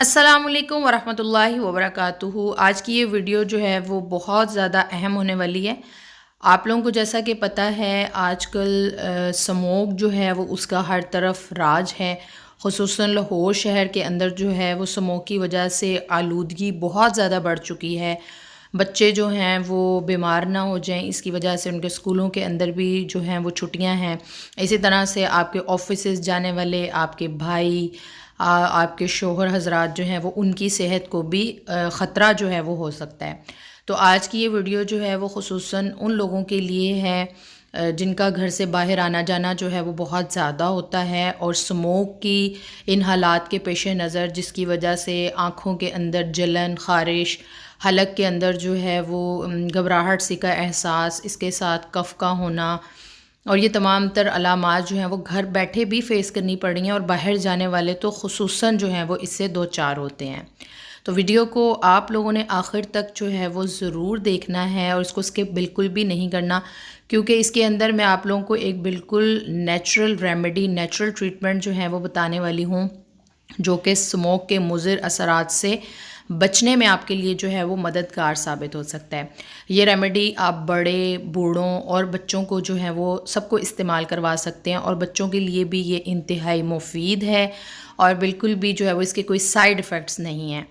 अस्सलामुअलैकुम वरहमतुल्लाहि वबरकातुहू। आज की ये वीडियो जो है वो बहुत ज़्यादा अहम होने वाली है। आप लोगों को जैसा कि पता है आजकल स्मोक जो है वो उसका हर तरफ राज है। ख़ुसूसन लाहौर शहर के अंदर जो है वो स्मोक की वजह से आलूदगी बहुत ज़्यादा बढ़ चुकी है। बच्चे जो हैं वो बीमार ना हो जाएं, इसकी वजह से उनके स्कूलों के अंदर भी जो हैं वो छुट्टियां हैं। इसी तरह से आपके ऑफिसेज जाने वाले आपके भाई आपके शोहर हजरात जो हैं वो उनकी सेहत को भी ख़तरा जो है वो हो सकता है। तो आज की ये वीडियो जो है वो ख़ुसूसन उन लोगों के लिए है जिनका घर से बाहर आना जाना जो है वो बहुत ज़्यादा होता है और स्मोक की इन हालात के पेश नज़र जिसकी वजह से आँखों के अंदर जलन, ख़ारिश, हलक के अंदर जो है वो घबराहट सी का एहसास, इसके साथ कफ़ का होना और ये तमाम तर अलामात जो हैं वो घर बैठे भी फ़ेस करनी पड़ रही हैं और बाहर जाने वाले तो ख़ुसूसन जो हैं वो इससे दो चार होते हैं। तो वीडियो को आप लोगों ने आखिर तक जो है वो ज़रूर देखना है और इसको स्किप बिल्कुल भी नहीं करना, क्योंकि इसके अंदर मैं आप लोगों को एक बिल्कुल नेचुरल रेमेडी, नेचुरल ट्रीटमेंट जो है वो बताने वाली हूँ, जो कि स्मोक के मुज़िर असरात से बचने में आपके लिए जो है वो मददगार साबित हो सकता है। ये रेमेडी आप बड़े, बूढ़ों और बच्चों को जो है वो सबको इस्तेमाल करवा सकते हैं और बच्चों के लिए भी ये इंतहाई मुफीद है और बिल्कुल भी जो है वो इसके कोई साइड इफ़ेक्ट्स नहीं हैं।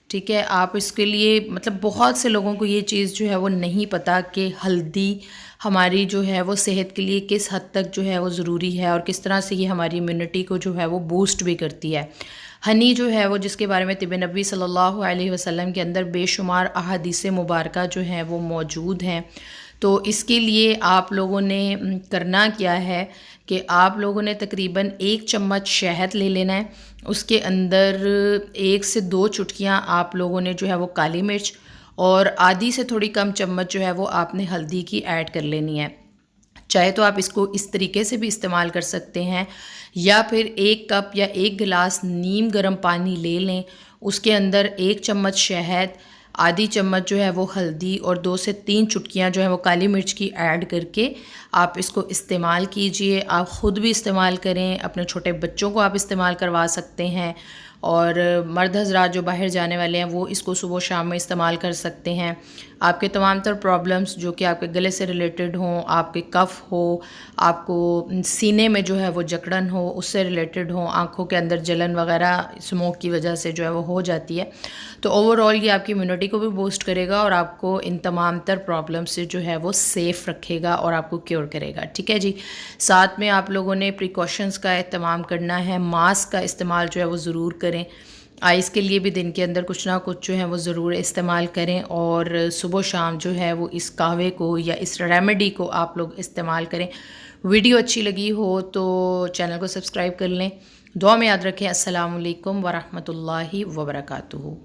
ठीक है, आप इसके लिए मतलब बहुत से लोगों को ये चीज़ जो है वो नहीं पता कि हल्दी हमारी जो है वो सेहत के लिए किस हद तक जो है वो ज़रूरी है और किस तरह से ये हमारी इम्यूनिटी को जो है वो बूस्ट भी करती है। हनी जो है वो जिसके बारे में तिब नबी सल्लल्लाहु अलैहि वसल्लम के अंदर बेशुमार अहादीस मुबारक जो हैं वो मौजूद हैं। तो इसके लिए आप लोगों ने करना क्या है कि आप लोगों ने तकरीबन 1 चम्मच शहद ले लेना है। उसके अंदर 1 से 2 चुटकियाँ आप लोगों ने जो है वो काली मिर्च और आधी से थोड़ी कम चम्मच जो है वो आपने हल्दी की ऐड कर लेनी है। चाहे तो आप इसको इस तरीके से भी इस्तेमाल कर सकते हैं या फिर 1 कप या 1 गिलास नीम गर्म पानी ले लें, उसके अंदर 1 चम्मच शहद, आधी चम्मच जो है वो हल्दी और 2 से 3 चुटकियाँ जो है वो काली मिर्च की ऐड करके आप इसको इस्तेमाल कीजिए। आप ख़ुद भी इस्तेमाल करें, अपने छोटे बच्चों को आप इस्तेमाल करवा सकते हैं और मर्द हज़रात जो बाहर जाने वाले हैं वो इसको सुबह शाम में इस्तेमाल कर सकते हैं। आपके तमाम तर प्रॉब्लम्स जो कि आपके गले से रिलेटेड हों, आपके कफ़ हो, आपको सीने में जो है वो जकड़न हो उससे रिलेटेड हो, आँखों के अंदर जलन वगैरह स्मोक की वजह से जो है वो हो जाती है, तो ओवरऑल ये आपकी इम्यूनिटी को भी बूस्ट करेगा और आपको इन तमाम तर प्रॉब्लम से जो है वो सेफ़ रखेगा और आपको क्योर करेगा। ठीक है जी। साथ में आप लोगों ने प्रिकॉशंस का एहतमाम करना है, मास्क का इस्तेमाल जो है वो ज़रूर करें। आइस के लिए भी दिन के अंदर कुछ ना कुछ जो है वो ज़रूर इस्तेमाल करें और सुबह शाम जो है वो इस कहवे को या इस रेमेडी को आप लोग इस्तेमाल करें। वीडियो अच्छी लगी हो तो चैनल को सब्सक्राइब कर लें। दुआ में याद रखें। अस्सलामु अलैकुम वरहमतुल्लाहि वबरकातुहू।